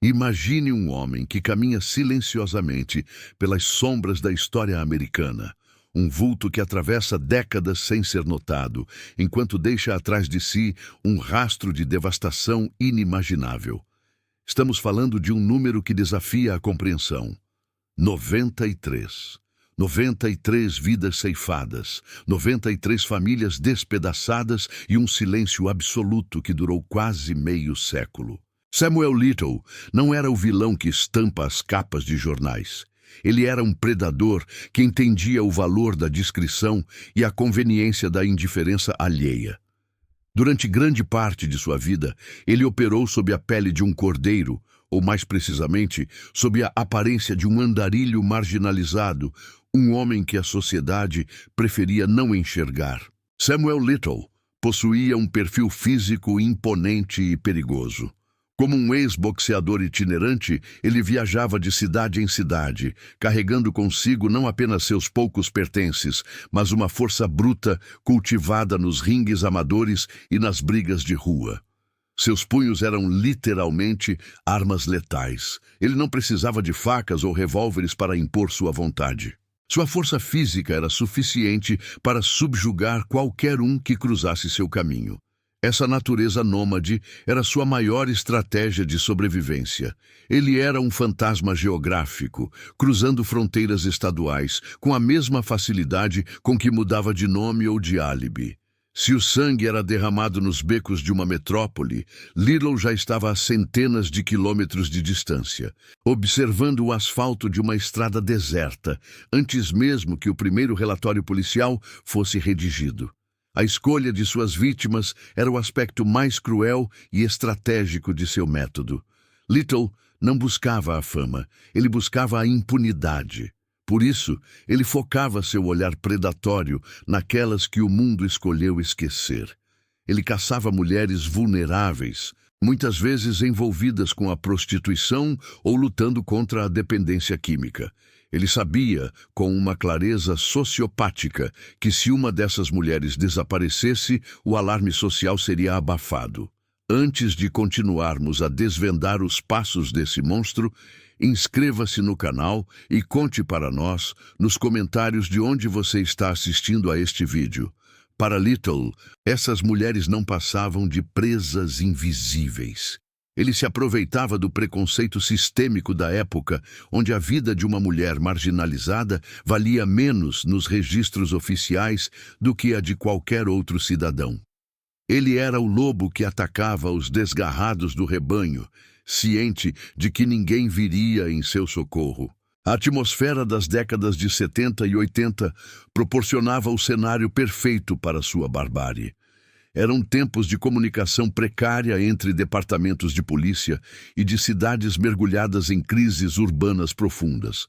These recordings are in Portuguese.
Imagine um homem que caminha silenciosamente pelas sombras da história americana. Um vulto que atravessa décadas sem ser notado, enquanto deixa atrás de si um rastro de devastação inimaginável. Estamos falando de um número que desafia a compreensão. 93. 93 vidas ceifadas, 93 famílias despedaçadas e um silêncio absoluto que durou quase meio século. Samuel Little não era o vilão que estampa as capas de jornais. Ele era um predador que entendia o valor da discrição e a conveniência da indiferença alheia. Durante grande parte de sua vida, ele operou sob a pele de um cordeiro, ou mais precisamente, sob a aparência de um andarilho marginalizado, um homem que a sociedade preferia não enxergar. Samuel Little possuía um perfil físico imponente e perigoso. Como um ex-boxeador itinerante, ele viajava de cidade em cidade, carregando consigo não apenas seus poucos pertences, mas uma força bruta cultivada nos ringues amadores e nas brigas de rua. Seus punhos eram literalmente armas letais. Ele não precisava de facas ou revólveres para impor sua vontade. Sua força física era suficiente para subjugar qualquer um que cruzasse seu caminho. Essa natureza nômade era sua maior estratégia de sobrevivência. Ele era um fantasma geográfico, cruzando fronteiras estaduais, com a mesma facilidade com que mudava de nome ou de álibi. Se o sangue era derramado nos becos de uma metrópole, Little já estava a centenas de quilômetros de distância, observando o asfalto de uma estrada deserta, antes mesmo que o primeiro relatório policial fosse redigido. A escolha de suas vítimas era o aspecto mais cruel e estratégico de seu método. Little não buscava a fama, ele buscava a impunidade. Por isso, ele focava seu olhar predatório naquelas que o mundo escolheu esquecer. Ele caçava mulheres vulneráveis, muitas vezes envolvidas com a prostituição ou lutando contra a dependência química. Ele sabia, com uma clareza sociopática, que se uma dessas mulheres desaparecesse, o alarme social seria abafado. Antes de continuarmos a desvendar os passos desse monstro, inscreva-se no canal e conte para nós, nos comentários, de onde você está assistindo a este vídeo. Para Little, essas mulheres não passavam de presas invisíveis. Ele se aproveitava do preconceito sistêmico da época, onde a vida de uma mulher marginalizada valia menos nos registros oficiais do que a de qualquer outro cidadão. Ele era o lobo que atacava os desgarrados do rebanho, ciente de que ninguém viria em seu socorro. A atmosfera das décadas de 70 e 80 proporcionava o cenário perfeito para sua barbárie. Eram tempos de comunicação precária entre departamentos de polícia e de cidades mergulhadas em crises urbanas profundas.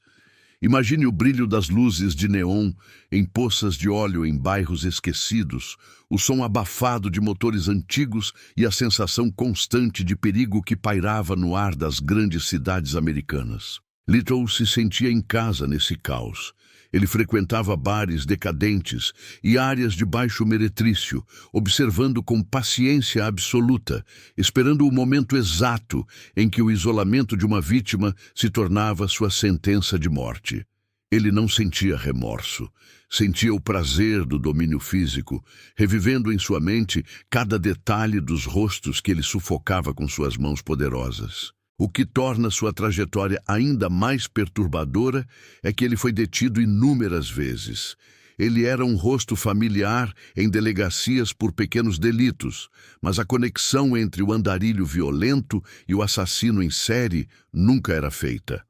Imagine o brilho das luzes de neon em poças de óleo em bairros esquecidos, o som abafado de motores antigos e a sensação constante de perigo que pairava no ar das grandes cidades americanas. Little se sentia em casa nesse caos. Ele frequentava bares decadentes e áreas de baixo meretrício, observando com paciência absoluta, esperando o momento exato em que o isolamento de uma vítima se tornava sua sentença de morte. Ele não sentia remorso, sentia o prazer do domínio físico, revivendo em sua mente cada detalhe dos rostos que ele sufocava com suas mãos poderosas. O que torna sua trajetória ainda mais perturbadora é que ele foi detido inúmeras vezes. Ele era um rosto familiar em delegacias por pequenos delitos, mas a conexão entre o andarilho violento e o assassino em série nunca era feita.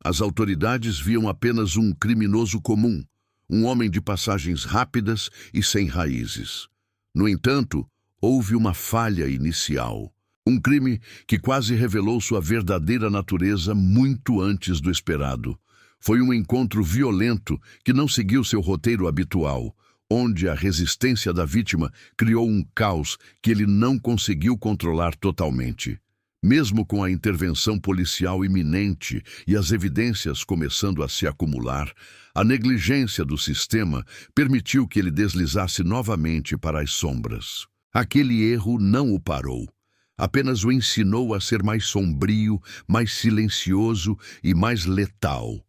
As autoridades viam apenas um criminoso comum, um homem de passagens rápidas e sem raízes. No entanto, houve uma falha inicial. Um crime que quase revelou sua verdadeira natureza muito antes do esperado. Foi um encontro violento que não seguiu seu roteiro habitual, onde a resistência da vítima criou um caos que ele não conseguiu controlar totalmente. Mesmo com a intervenção policial iminente e as evidências começando a se acumular, a negligência do sistema permitiu que ele deslizasse novamente para as sombras. Aquele erro não o parou. apenas o ensinou a ser mais sombrio, mais silencioso e mais letal.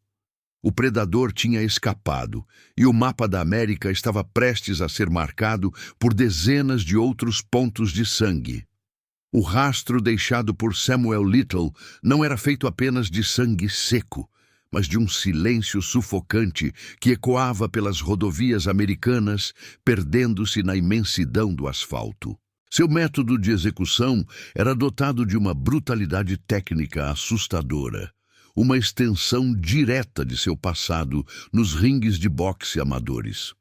O predador tinha escapado, e o mapa da América estava prestes a ser marcado por dezenas de outros pontos de sangue. O rastro deixado por Samuel Little não era feito apenas de sangue seco, mas de um silêncio sufocante que ecoava pelas rodovias americanas, perdendo-se na imensidão do asfalto. Seu método de execução era dotado de uma brutalidade técnica assustadora, uma extensão direta de seu passado nos ringues de boxe amadores.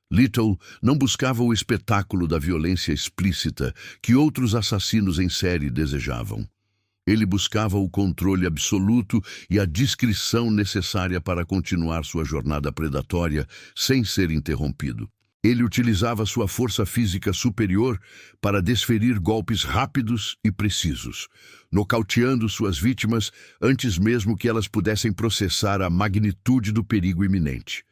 Little não buscava o espetáculo da violência explícita que outros assassinos em série desejavam. Ele buscava o controle absoluto e a discrição necessária para continuar sua jornada predatória sem ser interrompido. Ele utilizava sua força física superior para desferir golpes rápidos e precisos, nocauteando suas vítimas antes mesmo que elas pudessem processar a magnitude do perigo iminente.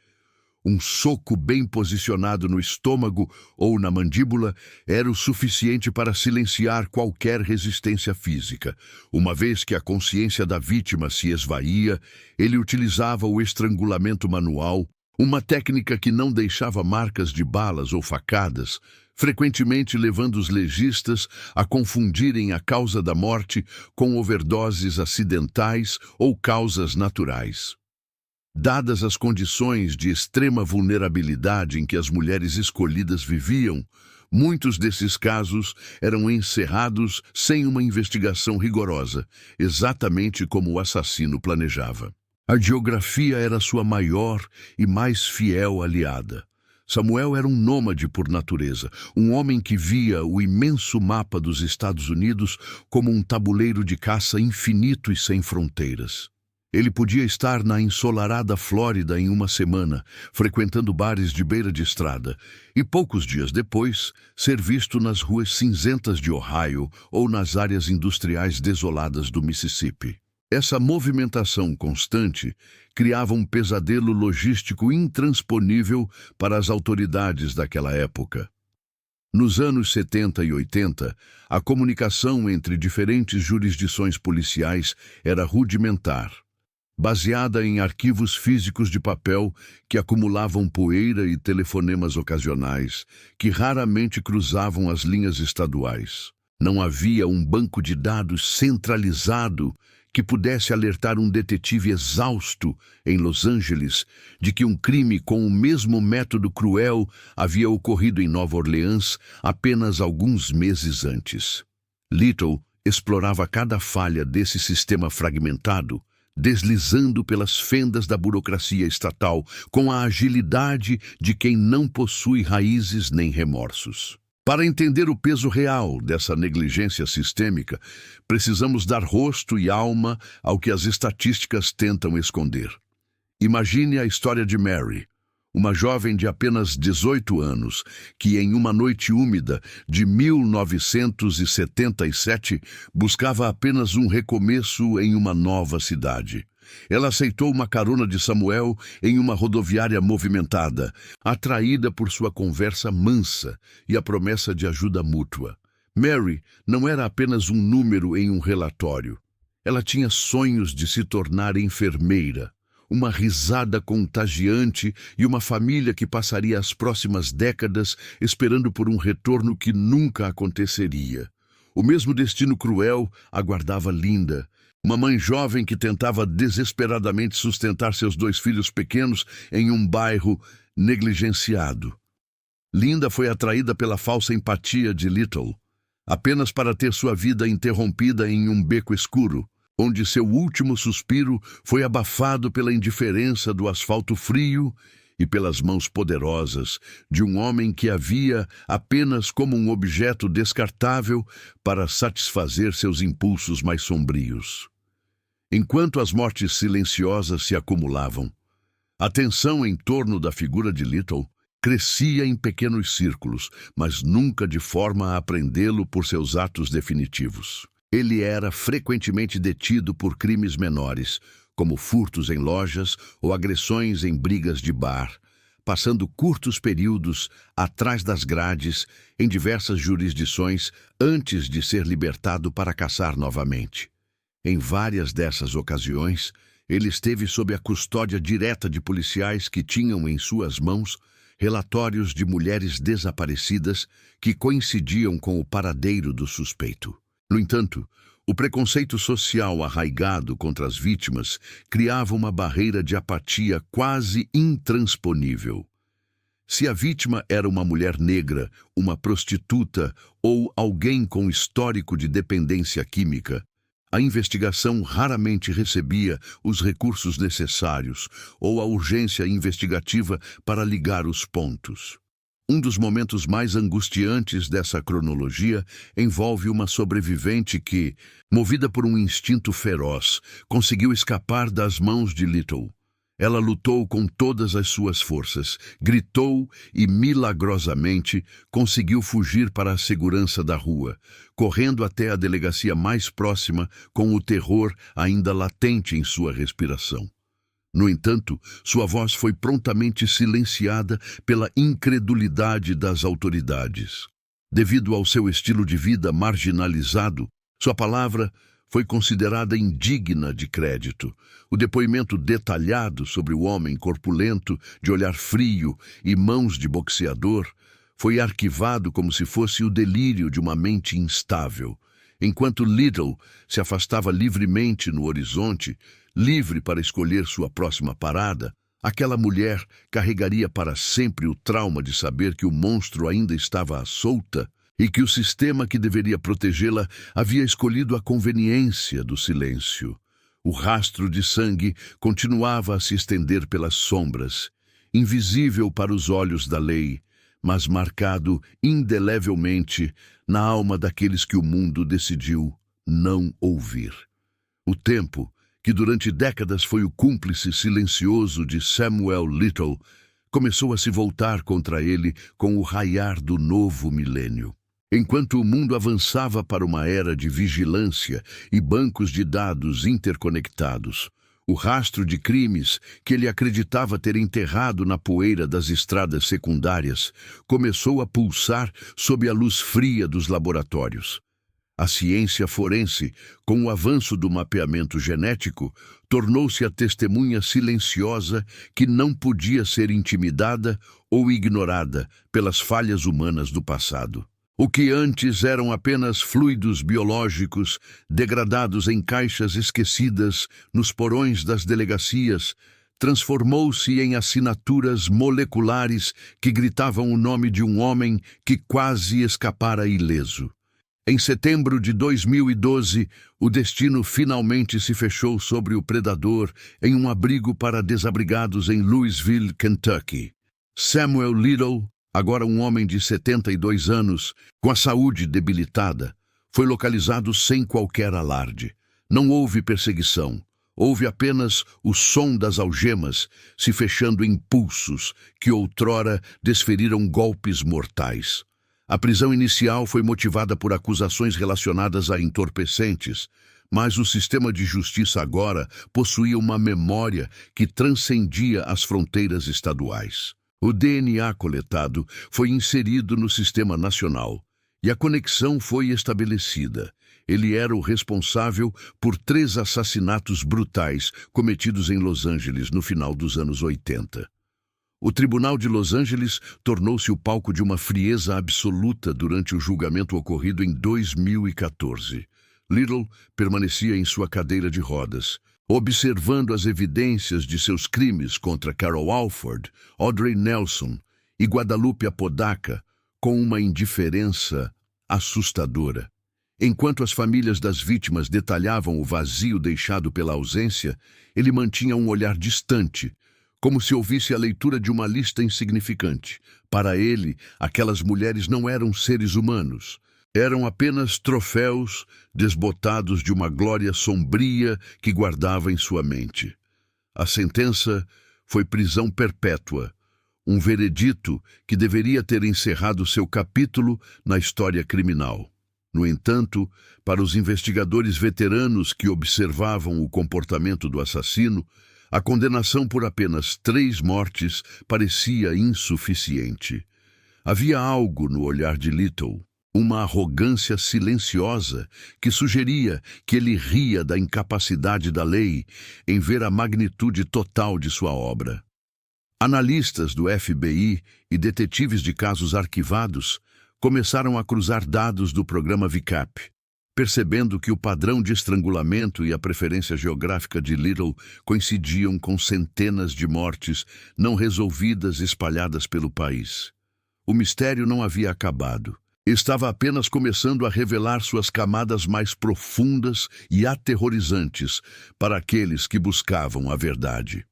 Um soco bem posicionado no estômago ou na mandíbula era o suficiente para silenciar qualquer resistência física. Uma vez que a consciência da vítima se esvaía, ele utilizava o estrangulamento manual, uma técnica que não deixava marcas de balas ou facadas, frequentemente levando os legistas a confundirem a causa da morte com overdoses acidentais ou causas naturais. Dadas as condições de extrema vulnerabilidade em que as mulheres escolhidas viviam, muitos desses casos eram encerrados sem uma investigação rigorosa, exatamente como o assassino planejava. A geografia era sua maior e mais fiel aliada. Samuel era um nômade por natureza, um homem que via o imenso mapa dos Estados Unidos como um tabuleiro de caça infinito e sem fronteiras. Ele podia estar na ensolarada Flórida em uma semana, frequentando bares de beira de estrada, e poucos dias depois ser visto nas ruas cinzentas de Ohio ou nas áreas industriais desoladas do Mississippi. Essa movimentação constante criava um pesadelo logístico intransponível para as autoridades daquela época. Nos anos 70 e 80, a comunicação entre diferentes jurisdições policiais era rudimentar, baseada em arquivos físicos de papel que acumulavam poeira e telefonemas ocasionais, que raramente cruzavam as linhas estaduais. Não havia um banco de dados centralizado que pudesse alertar um detetive exausto em Los Angeles de que um crime com o mesmo método cruel havia ocorrido em Nova Orleans apenas alguns meses antes. Little explorava cada falha desse sistema fragmentado, deslizando pelas fendas da burocracia estatal com a agilidade de quem não possui raízes nem remorsos. Para entender o peso real dessa negligência sistêmica, precisamos dar rosto e alma ao que as estatísticas tentam esconder. Imagine a história de Mary, uma jovem de apenas 18 anos, que em uma noite úmida de 1977 buscava apenas um recomeço em uma nova cidade. Ela aceitou uma carona de Samuel em uma rodoviária movimentada, atraída por sua conversa mansa e a promessa de ajuda mútua. Mary não era apenas um número em um relatório. Ela tinha sonhos de se tornar enfermeira, uma risada contagiante e uma família que passaria as próximas décadas esperando por um retorno que nunca aconteceria. O mesmo destino cruel aguardava Linda, uma mãe jovem que tentava desesperadamente sustentar seus 2 filhos pequenos em um bairro negligenciado. Linda foi atraída pela falsa empatia de Little, apenas para ter sua vida interrompida em um beco escuro, onde seu último suspiro foi abafado pela indiferença do asfalto frio e pelas mãos poderosas de um homem que a via apenas como um objeto descartável para satisfazer seus impulsos mais sombrios. Enquanto as mortes silenciosas se acumulavam, a tensão em torno da figura de Little crescia em pequenos círculos, mas nunca de forma a prendê-lo por seus atos definitivos. Ele era frequentemente detido por crimes menores, como furtos em lojas ou agressões em brigas de bar, passando curtos períodos atrás das grades em diversas jurisdições antes de ser libertado para caçar novamente. Em várias dessas ocasiões, ele esteve sob a custódia direta de policiais que tinham em suas mãos relatórios de mulheres desaparecidas que coincidiam com o paradeiro do suspeito. No entanto, o preconceito social arraigado contra as vítimas criava uma barreira de apatia quase intransponível. Se a vítima era uma mulher negra, uma prostituta ou alguém com histórico de dependência química, a investigação raramente recebia os recursos necessários ou a urgência investigativa para ligar os pontos. Um dos momentos mais angustiantes dessa cronologia envolve uma sobrevivente que, movida por um instinto feroz, conseguiu escapar das mãos de Little. Ela lutou com todas as suas forças, gritou e, milagrosamente, conseguiu fugir para a segurança da rua, correndo até a delegacia mais próxima com o terror ainda latente em sua respiração. No entanto, sua voz foi prontamente silenciada pela incredulidade das autoridades. Devido ao seu estilo de vida marginalizado, sua palavra foi considerada indigna de crédito. O depoimento detalhado sobre o homem corpulento, de olhar frio e mãos de boxeador, foi arquivado como se fosse o delírio de uma mente instável. Enquanto Little se afastava livremente no horizonte, livre para escolher sua próxima parada, aquela mulher carregaria para sempre o trauma de saber que o monstro ainda estava à solta e que o sistema que deveria protegê-la havia escolhido a conveniência do silêncio. O rastro de sangue continuava a se estender pelas sombras, invisível para os olhos da lei, mas marcado indelevelmente na alma daqueles que o mundo decidiu não ouvir. O tempo, que durante décadas foi o cúmplice silencioso de Samuel Little, começou a se voltar contra ele com o raiar do novo milênio. Enquanto o mundo avançava para uma era de vigilância e bancos de dados interconectados, o rastro de crimes que ele acreditava ter enterrado na poeira das estradas secundárias começou a pulsar sob a luz fria dos laboratórios. A ciência forense, com o avanço do mapeamento genético, tornou-se a testemunha silenciosa que não podia ser intimidada ou ignorada pelas falhas humanas do passado. O que antes eram apenas fluidos biológicos degradados em caixas esquecidas nos porões das delegacias, transformou-se em assinaturas moleculares que gritavam o nome de um homem que quase escapara ileso. Em setembro de 2012, o destino finalmente se fechou sobre o predador em um abrigo para desabrigados em Louisville, Kentucky. Samuel Little, agora um homem de 72 anos, com a saúde debilitada, foi localizado sem qualquer alarde. Não houve perseguição. Houve apenas o som das algemas se fechando em pulsos que outrora desferiram golpes mortais. A prisão inicial foi motivada por acusações relacionadas a entorpecentes, mas o sistema de justiça agora possuía uma memória que transcendia as fronteiras estaduais. O DNA coletado foi inserido no sistema nacional e a conexão foi estabelecida. Ele era o responsável por 3 assassinatos brutais cometidos em Los Angeles no final dos anos 80. O Tribunal de Los Angeles tornou-se o palco de uma frieza absoluta durante o julgamento ocorrido em 2014. Little permanecia em sua cadeira de rodas, observando as evidências de seus crimes contra Carol Alford, Audrey Nelson e Guadalupe Apodaca com uma indiferença assustadora. Enquanto as famílias das vítimas detalhavam o vazio deixado pela ausência, ele mantinha um olhar distante, como se ouvisse a leitura de uma lista insignificante. Para ele, aquelas mulheres não eram seres humanos. Eram apenas troféus desbotados de uma glória sombria que guardava em sua mente. A sentença foi prisão perpétua, um veredito que deveria ter encerrado seu capítulo na história criminal. No entanto, para os investigadores veteranos que observavam o comportamento do assassino, A condenação por apenas 3 mortes parecia insuficiente. Havia algo no olhar de Little, uma arrogância silenciosa que sugeria que ele ria da incapacidade da lei em ver a magnitude total de sua obra. Analistas do FBI e detetives de casos arquivados começaram a cruzar dados do programa VCAP, percebendo que o padrão de estrangulamento e a preferência geográfica de Little coincidiam com centenas de mortes não resolvidas espalhadas pelo país. O mistério não havia acabado. Estava apenas começando a revelar suas camadas mais profundas e aterrorizantes para aqueles que buscavam a verdade.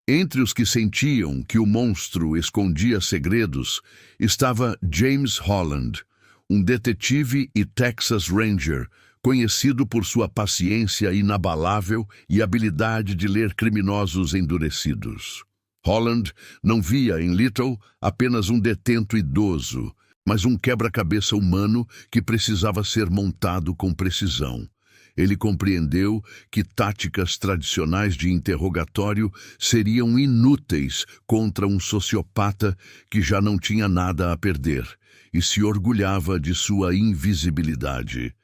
Entre os que sentiam que o monstro escondia segredos estava James Holland, um detetive e Texas Ranger, conhecido por sua paciência inabalável e habilidade de ler criminosos endurecidos. Holland não via em Little apenas um detento idoso, mas um quebra-cabeça humano que precisava ser montado com precisão. Ele compreendeu que táticas tradicionais de interrogatório seriam inúteis contra um sociopata que já não tinha nada a perder e se orgulhava de sua invisibilidade.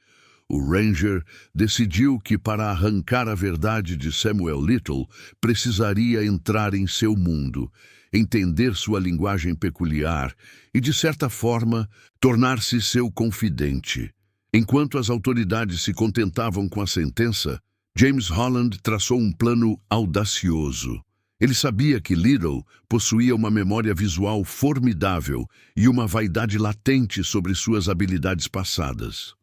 O Ranger decidiu que para arrancar a verdade de Samuel Little, precisaria entrar em seu mundo, entender sua linguagem peculiar e, de certa forma, tornar-se seu confidente. Enquanto as autoridades se contentavam com a sentença, James Holland traçou um plano audacioso. Ele sabia que Little possuía uma memória visual formidável e uma vaidade latente sobre suas habilidades passadas.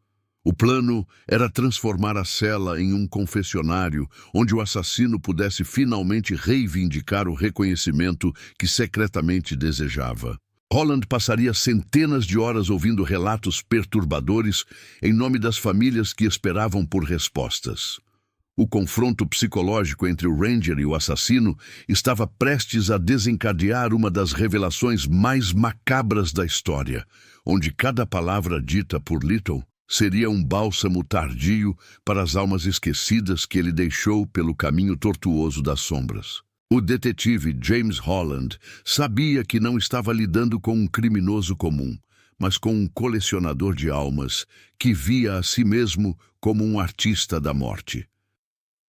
O plano era transformar a cela em um confessionário onde o assassino pudesse finalmente reivindicar o reconhecimento que secretamente desejava. Holland passaria centenas de horas ouvindo relatos perturbadores em nome das famílias que esperavam por respostas. O confronto psicológico entre o Ranger e o assassino estava prestes a desencadear uma das revelações mais macabras da história, onde cada palavra dita por Little seria um bálsamo tardio para as almas esquecidas que ele deixou pelo caminho tortuoso das sombras. O detetive James Holland sabia que não estava lidando com um criminoso comum, mas com um colecionador de almas que via a si mesmo como um artista da morte.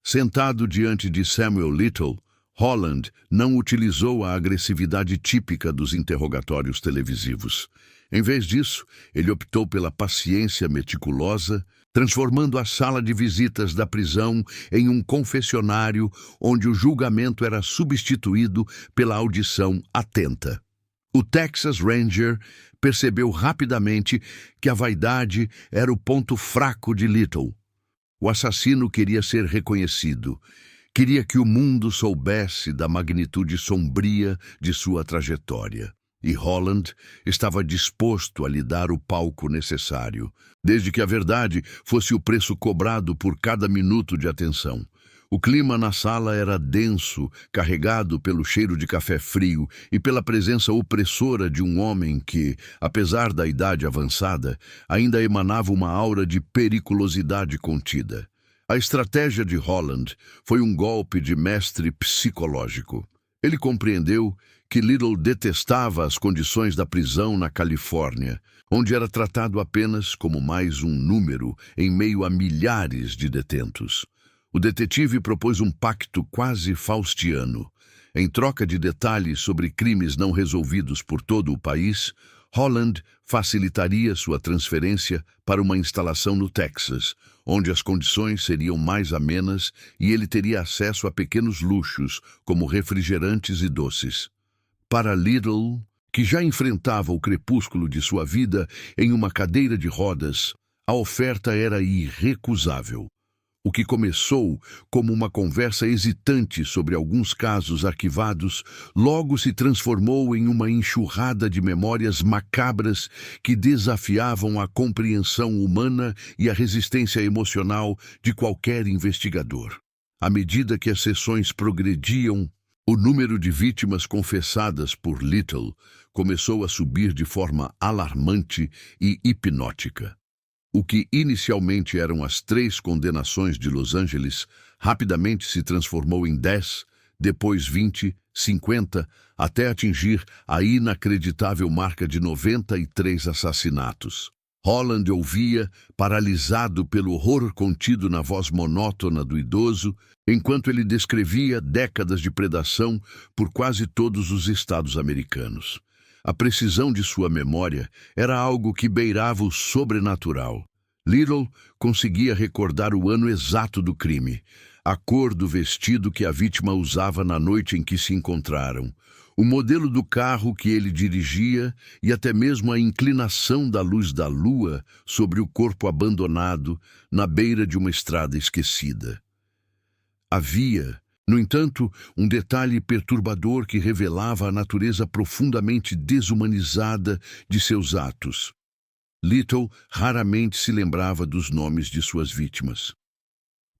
Sentado diante de Samuel Little, Holland não utilizou a agressividade típica dos interrogatórios televisivos. Em vez disso, ele optou pela paciência meticulosa, transformando a sala de visitas da prisão em um confessionário onde o julgamento era substituído pela audição atenta. O Texas Ranger percebeu rapidamente que a vaidade era o ponto fraco de Little. O assassino queria ser reconhecido, queria que o mundo soubesse da magnitude sombria de sua trajetória. E Holland estava disposto a lhe dar o palco necessário, desde que a verdade fosse o preço cobrado por cada minuto de atenção. O clima na sala era denso, carregado pelo cheiro de café frio e pela presença opressora de um homem que, apesar da idade avançada, ainda emanava uma aura de periculosidade contida. A estratégia de Holland foi um golpe de mestre psicológico. Ele compreendeu que Little detestava as condições da prisão na Califórnia, onde era tratado apenas como mais um número em meio a milhares de detentos. O detetive propôs um pacto quase faustiano. Em troca de detalhes sobre crimes não resolvidos por todo o país, Holland facilitaria sua transferência para uma instalação no Texas, onde as condições seriam mais amenas e ele teria acesso a pequenos luxos, como refrigerantes e doces. Para Little, que já enfrentava o crepúsculo de sua vida em uma cadeira de rodas, a oferta era irrecusável. O que começou como uma conversa hesitante sobre alguns casos arquivados, logo se transformou em uma enxurrada de memórias macabras que desafiavam a compreensão humana e a resistência emocional de qualquer investigador. À medida que as sessões progrediam, o número de vítimas confessadas por Little começou a subir de forma alarmante e hipnótica. O que inicialmente eram as 3 condenações de Los Angeles rapidamente se transformou em 10, depois 20, 50, até atingir a inacreditável marca de 93 assassinatos. Holland ouvia, paralisado pelo horror contido na voz monótona do idoso, enquanto ele descrevia décadas de predação por quase todos os estados americanos. A precisão de sua memória era algo que beirava o sobrenatural. Little conseguia recordar o ano exato do crime, a cor do vestido que a vítima usava na noite em que se encontraram, o modelo do carro que ele dirigia e até mesmo a inclinação da luz da lua sobre o corpo abandonado na beira de uma estrada esquecida. Havia, no entanto, um detalhe perturbador que revelava a natureza profundamente desumanizada de seus atos. Little raramente se lembrava dos nomes de suas vítimas.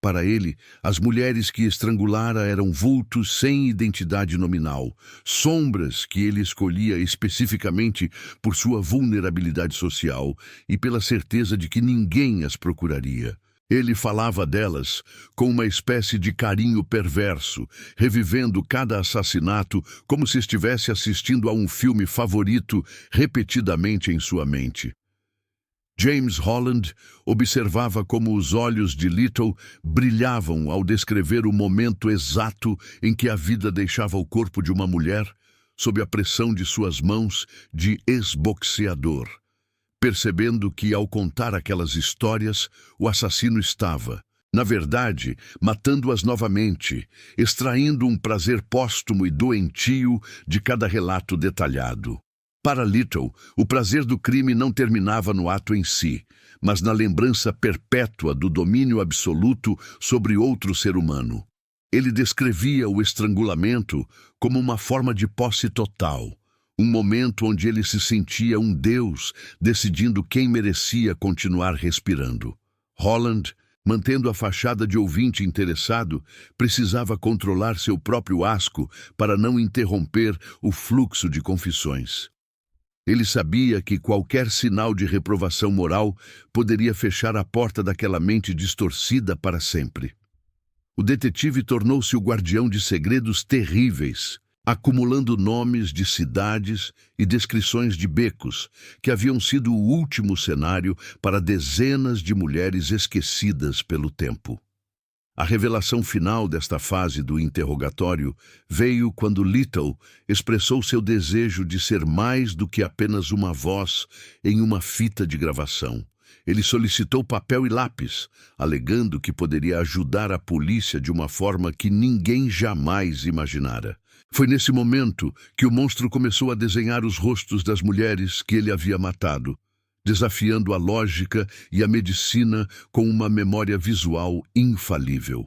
Para ele, as mulheres que estrangulara eram vultos sem identidade nominal, sombras que ele escolhia especificamente por sua vulnerabilidade social e pela certeza de que ninguém as procuraria. Ele falava delas com uma espécie de carinho perverso, revivendo cada assassinato como se estivesse assistindo a um filme favorito repetidamente em sua mente. James Holland observava como os olhos de Little brilhavam ao descrever o momento exato em que a vida deixava o corpo de uma mulher sob a pressão de suas mãos de ex-boxeador, percebendo que, ao contar aquelas histórias, o assassino estava, na verdade, matando-as novamente, extraindo um prazer póstumo e doentio de cada relato detalhado. Para Little, o prazer do crime não terminava no ato em si, mas na lembrança perpétua do domínio absoluto sobre outro ser humano. Ele descrevia o estrangulamento como uma forma de posse total, um momento onde ele se sentia um deus, decidindo quem merecia continuar respirando. Holland, mantendo a fachada de ouvinte interessado, precisava controlar seu próprio asco para não interromper o fluxo de confissões. Ele sabia que qualquer sinal de reprovação moral poderia fechar a porta daquela mente distorcida para sempre. O detetive tornou-se o guardião de segredos terríveis, acumulando nomes de cidades e descrições de becos que haviam sido o último cenário para dezenas de mulheres esquecidas pelo tempo. A revelação final desta fase do interrogatório veio quando Little expressou seu desejo de ser mais do que apenas uma voz em uma fita de gravação. Ele solicitou papel e lápis, alegando que poderia ajudar a polícia de uma forma que ninguém jamais imaginara. Foi nesse momento que o monstro começou a desenhar os rostos das mulheres que ele havia matado, desafiando a lógica e a medicina com uma memória visual infalível.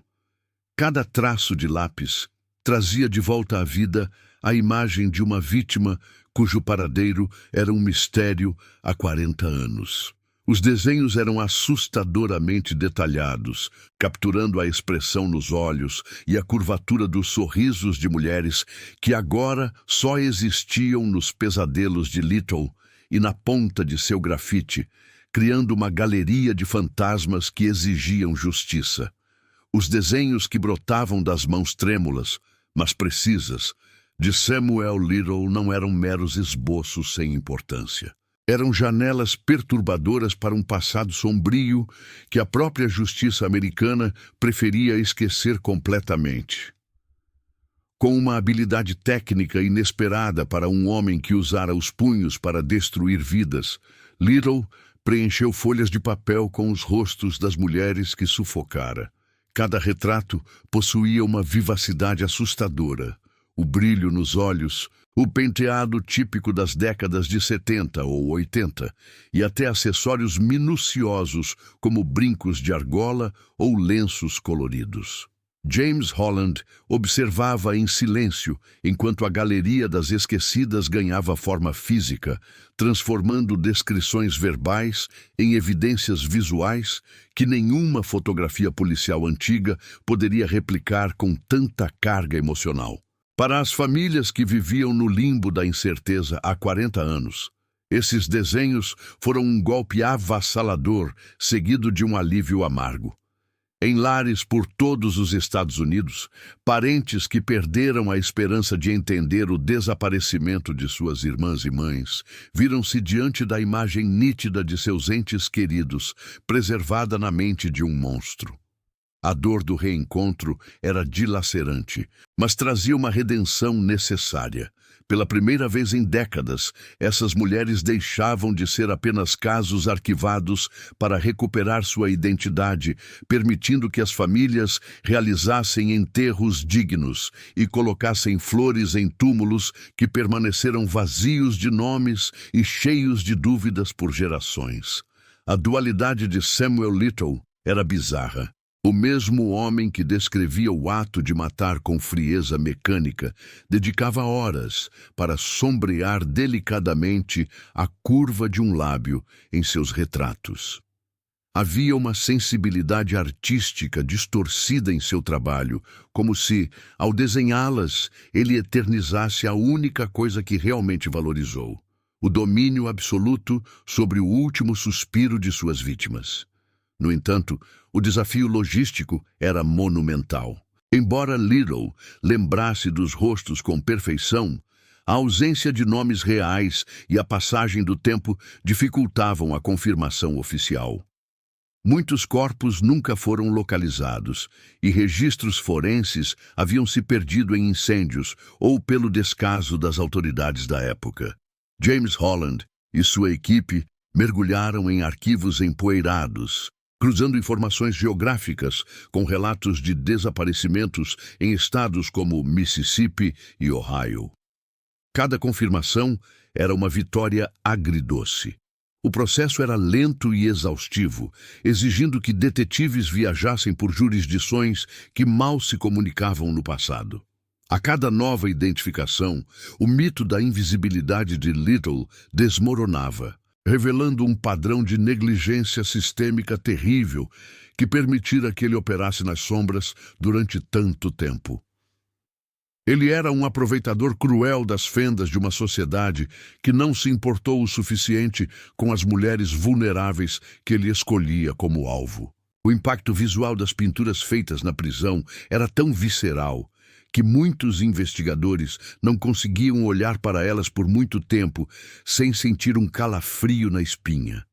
Cada traço de lápis trazia de volta à vida a imagem de uma vítima cujo paradeiro era um mistério há 40 anos. Os desenhos eram assustadoramente detalhados, capturando a expressão nos olhos e a curvatura dos sorrisos de mulheres que agora só existiam nos pesadelos de Little e na ponta de seu grafite, criando uma galeria de fantasmas que exigiam justiça. Os desenhos que brotavam das mãos trêmulas, mas precisas, de Samuel Little não eram meros esboços sem importância. Eram janelas perturbadoras para um passado sombrio que a própria justiça americana preferia esquecer completamente. Com uma habilidade técnica inesperada para um homem que usara os punhos para destruir vidas, Little preencheu folhas de papel com os rostos das mulheres que sufocara. Cada retrato possuía uma vivacidade assustadora, o brilho nos olhos, o penteado típico das décadas de 70 ou 80 e até acessórios minuciosos como brincos de argola ou lenços coloridos. James Holland observava em silêncio enquanto a galeria das esquecidas ganhava forma física, transformando descrições verbais em evidências visuais que nenhuma fotografia policial antiga poderia replicar com tanta carga emocional. Para as famílias que viviam no limbo da incerteza há 40 anos, esses desenhos foram um golpe avassalador seguido de um alívio amargo. Em lares por todos os Estados Unidos, parentes que perderam a esperança de entender o desaparecimento de suas irmãs e mães viram-se diante da imagem nítida de seus entes queridos, preservada na mente de um monstro. A dor do reencontro era dilacerante, mas trazia uma redenção necessária. Pela primeira vez em décadas, essas mulheres deixavam de ser apenas casos arquivados para recuperar sua identidade, permitindo que as famílias realizassem enterros dignos e colocassem flores em túmulos que permaneceram vazios de nomes e cheios de dúvidas por gerações. A dualidade de Samuel Little era bizarra. O mesmo homem que descrevia o ato de matar com frieza mecânica dedicava horas para sombrear delicadamente a curva de um lábio em seus retratos. Havia uma sensibilidade artística distorcida em seu trabalho, como se, ao desenhá-las, ele eternizasse a única coisa que realmente valorizou: o domínio absoluto sobre o último suspiro de suas vítimas. No entanto, o desafio logístico era monumental. Embora Little lembrasse dos rostos com perfeição, a ausência de nomes reais e a passagem do tempo dificultavam a confirmação oficial. Muitos corpos nunca foram localizados e registros forenses haviam se perdido em incêndios ou pelo descaso das autoridades da época. James Holland e sua equipe mergulharam em arquivos empoeirados, cruzando informações geográficas com relatos de desaparecimentos em estados como Mississippi e Ohio. Cada confirmação era uma vitória agridoce. O processo era lento e exaustivo, exigindo que detetives viajassem por jurisdições que mal se comunicavam no passado. A cada nova identificação, o mito da invisibilidade de Little desmoronava, revelando um padrão de negligência sistêmica terrível que permitira que ele operasse nas sombras durante tanto tempo. Ele era um aproveitador cruel das fendas de uma sociedade que não se importou o suficiente com as mulheres vulneráveis que ele escolhia como alvo. O impacto visual das pinturas feitas na prisão era tão visceral que muitos investigadores não conseguiam olhar para elas por muito tempo sem sentir um calafrio na espinha.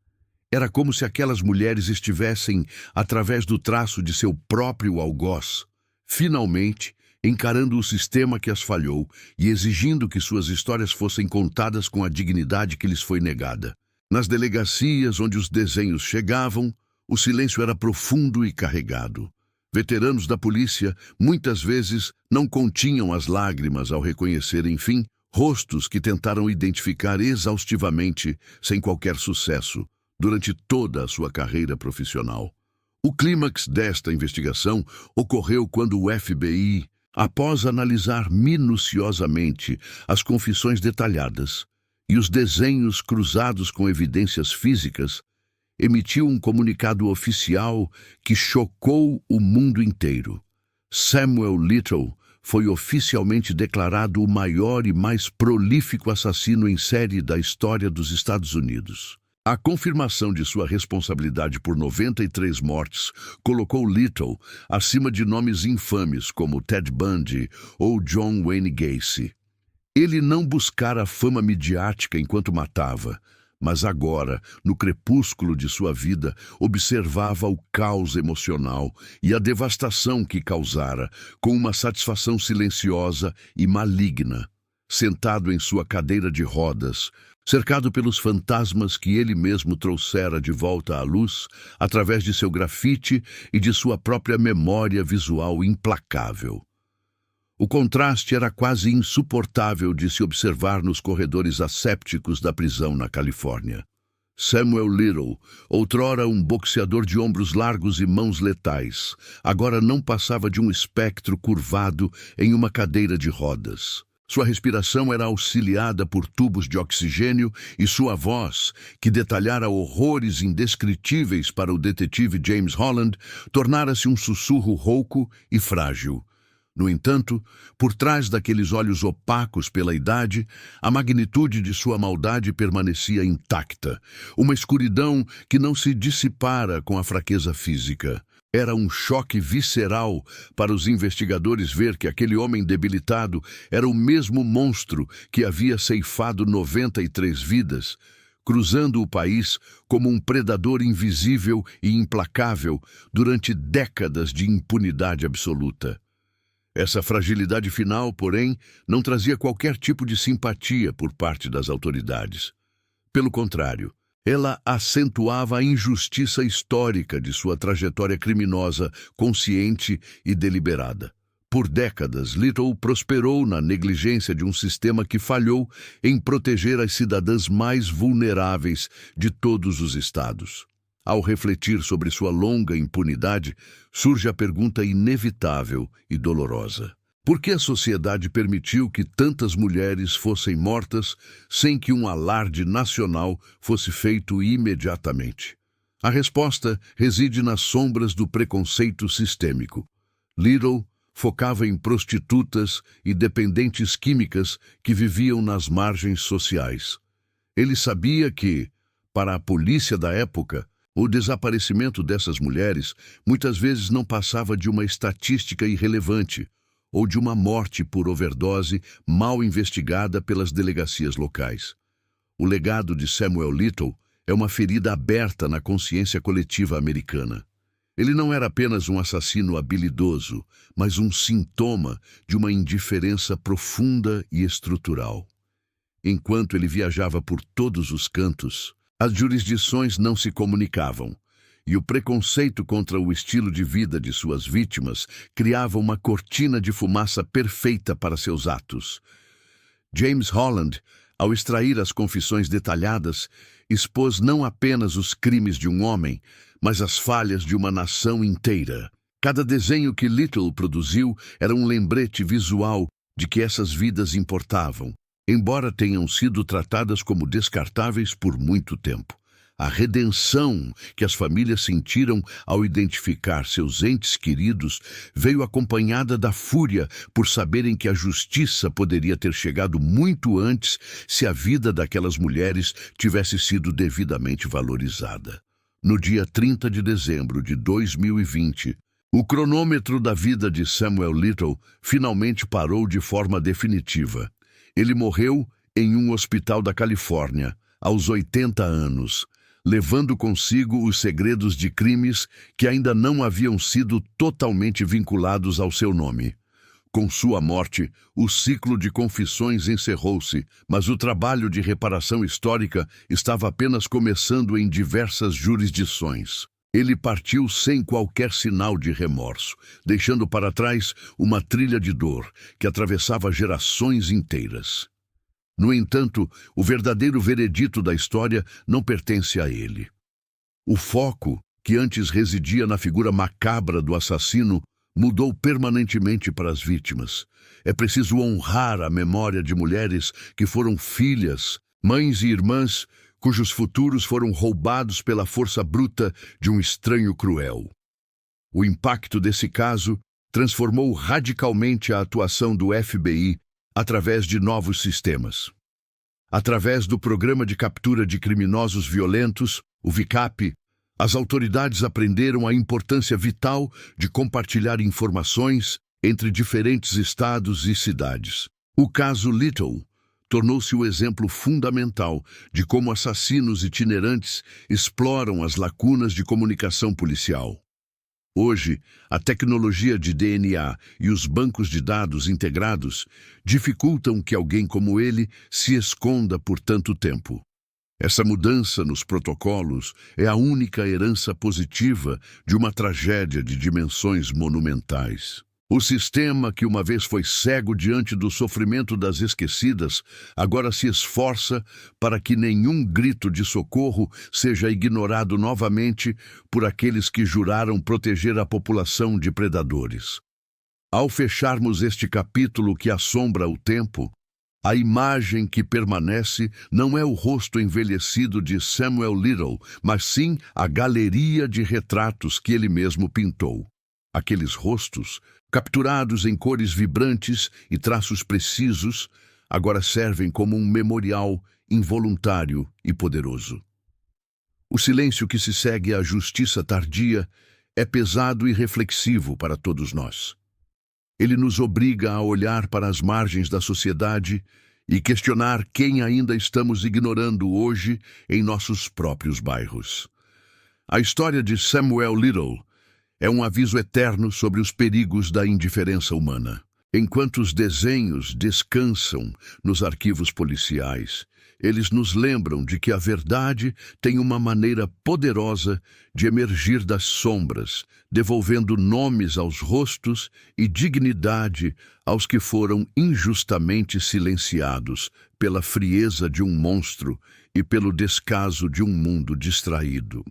Era como se aquelas mulheres estivessem, através do traço de seu próprio algoz, finalmente encarando o sistema que as falhou e exigindo que suas histórias fossem contadas com a dignidade que lhes foi negada. Nas delegacias onde os desenhos chegavam, o silêncio era profundo e carregado. Veteranos da polícia muitas vezes não continham as lágrimas ao reconhecer, enfim, rostos que tentaram identificar exaustivamente, sem qualquer sucesso, durante toda a sua carreira profissional. O clímax desta investigação ocorreu quando o FBI, após analisar minuciosamente as confissões detalhadas e os desenhos cruzados com evidências físicas, emitiu um comunicado oficial que chocou o mundo inteiro. Samuel Little foi oficialmente declarado o maior e mais prolífico assassino em série da história dos Estados Unidos. A confirmação de sua responsabilidade por 93 mortes colocou Little acima de nomes infames como Ted Bundy ou John Wayne Gacy. Ele não buscara fama midiática enquanto matava, mas agora, no crepúsculo de sua vida, observava o caos emocional e a devastação que causara, com uma satisfação silenciosa e maligna. Sentado em sua cadeira de rodas, cercado pelos fantasmas que ele mesmo trouxera de volta à luz, através de seu grafite e de sua própria memória visual implacável. O contraste era quase insuportável de se observar nos corredores assépticos da prisão na Califórnia. Samuel Little, outrora um boxeador de ombros largos e mãos letais, agora não passava de um espectro curvado em uma cadeira de rodas. Sua respiração era auxiliada por tubos de oxigênio e sua voz, que detalhara horrores indescritíveis para o detetive James Holland, tornara-se um sussurro rouco e frágil. No entanto, por trás daqueles olhos opacos pela idade, a magnitude de sua maldade permanecia intacta, uma escuridão que não se dissipara com a fraqueza física. Era um choque visceral para os investigadores ver que aquele homem debilitado era o mesmo monstro que havia ceifado 93 vidas, cruzando o país como um predador invisível e implacável durante décadas de impunidade absoluta. Essa fragilidade final, porém, não trazia qualquer tipo de simpatia por parte das autoridades. Pelo contrário, ela acentuava a injustiça histórica de sua trajetória criminosa, consciente e deliberada. Por décadas, Little prosperou na negligência de um sistema que falhou em proteger as cidadãs mais vulneráveis de todos os estados. Ao refletir sobre sua longa impunidade, surge a pergunta inevitável e dolorosa: por que a sociedade permitiu que tantas mulheres fossem mortas sem que um alarde nacional fosse feito imediatamente? A resposta reside nas sombras do preconceito sistêmico. Little focava em prostitutas e dependentes químicas que viviam nas margens sociais. Ele sabia que, para a polícia da época, o desaparecimento dessas mulheres muitas vezes não passava de uma estatística irrelevante, ou de uma morte por overdose mal investigada pelas delegacias locais. O legado de Samuel Little é uma ferida aberta na consciência coletiva americana. Ele não era apenas um assassino habilidoso, mas um sintoma de uma indiferença profunda e estrutural. Enquanto ele viajava por todos os cantos, as jurisdições não se comunicavam, e o preconceito contra o estilo de vida de suas vítimas criava uma cortina de fumaça perfeita para seus atos. James Holland, ao extrair as confissões detalhadas, expôs não apenas os crimes de um homem, mas as falhas de uma nação inteira. Cada desenho que Little produziu era um lembrete visual de que essas vidas importavam, embora tenham sido tratadas como descartáveis por muito tempo. A redenção que as famílias sentiram ao identificar seus entes queridos veio acompanhada da fúria por saberem que a justiça poderia ter chegado muito antes se a vida daquelas mulheres tivesse sido devidamente valorizada. No dia 30 de dezembro de 2020, o cronômetro da vida de Samuel Little finalmente parou de forma definitiva. Ele morreu em um hospital da Califórnia, aos 80 anos, levando consigo os segredos de crimes que ainda não haviam sido totalmente vinculados ao seu nome. Com sua morte, o ciclo de confissões encerrou-se, mas o trabalho de reparação histórica estava apenas começando em diversas jurisdições. Ele partiu sem qualquer sinal de remorso, deixando para trás uma trilha de dor que atravessava gerações inteiras. No entanto, o verdadeiro veredito da história não pertence a ele. O foco, que antes residia na figura macabra do assassino, mudou permanentemente para as vítimas. É preciso honrar a memória de mulheres que foram filhas, mães e irmãs, cujos futuros foram roubados pela força bruta de um estranho cruel. O impacto desse caso transformou radicalmente a atuação do FBI através de novos sistemas. Através do Programa de Captura de Criminosos Violentos, o VICAP, as autoridades aprenderam a importância vital de compartilhar informações entre diferentes estados e cidades. O caso Little tornou-se o exemplo fundamental de como assassinos itinerantes exploram as lacunas de comunicação policial. Hoje, a tecnologia de DNA e os bancos de dados integrados dificultam que alguém como ele se esconda por tanto tempo. Essa mudança nos protocolos é a única herança positiva de uma tragédia de dimensões monumentais. O sistema, que uma vez foi cego diante do sofrimento das esquecidas, agora se esforça para que nenhum grito de socorro seja ignorado novamente por aqueles que juraram proteger a população de predadores. Ao fecharmos este capítulo que assombra o tempo, a imagem que permanece não é o rosto envelhecido de Samuel Little, mas sim a galeria de retratos que ele mesmo pintou. Aqueles rostos, capturados em cores vibrantes e traços precisos, agora servem como um memorial involuntário e poderoso. O silêncio que se segue à justiça tardia é pesado e reflexivo para todos nós. Ele nos obriga a olhar para as margens da sociedade e questionar quem ainda estamos ignorando hoje em nossos próprios bairros. A história de Samuel Little é um aviso eterno sobre os perigos da indiferença humana. Enquanto os desenhos descansam nos arquivos policiais, eles nos lembram de que a verdade tem uma maneira poderosa de emergir das sombras, devolvendo nomes aos rostos e dignidade aos que foram injustamente silenciados pela frieza de um monstro e pelo descaso de um mundo distraído.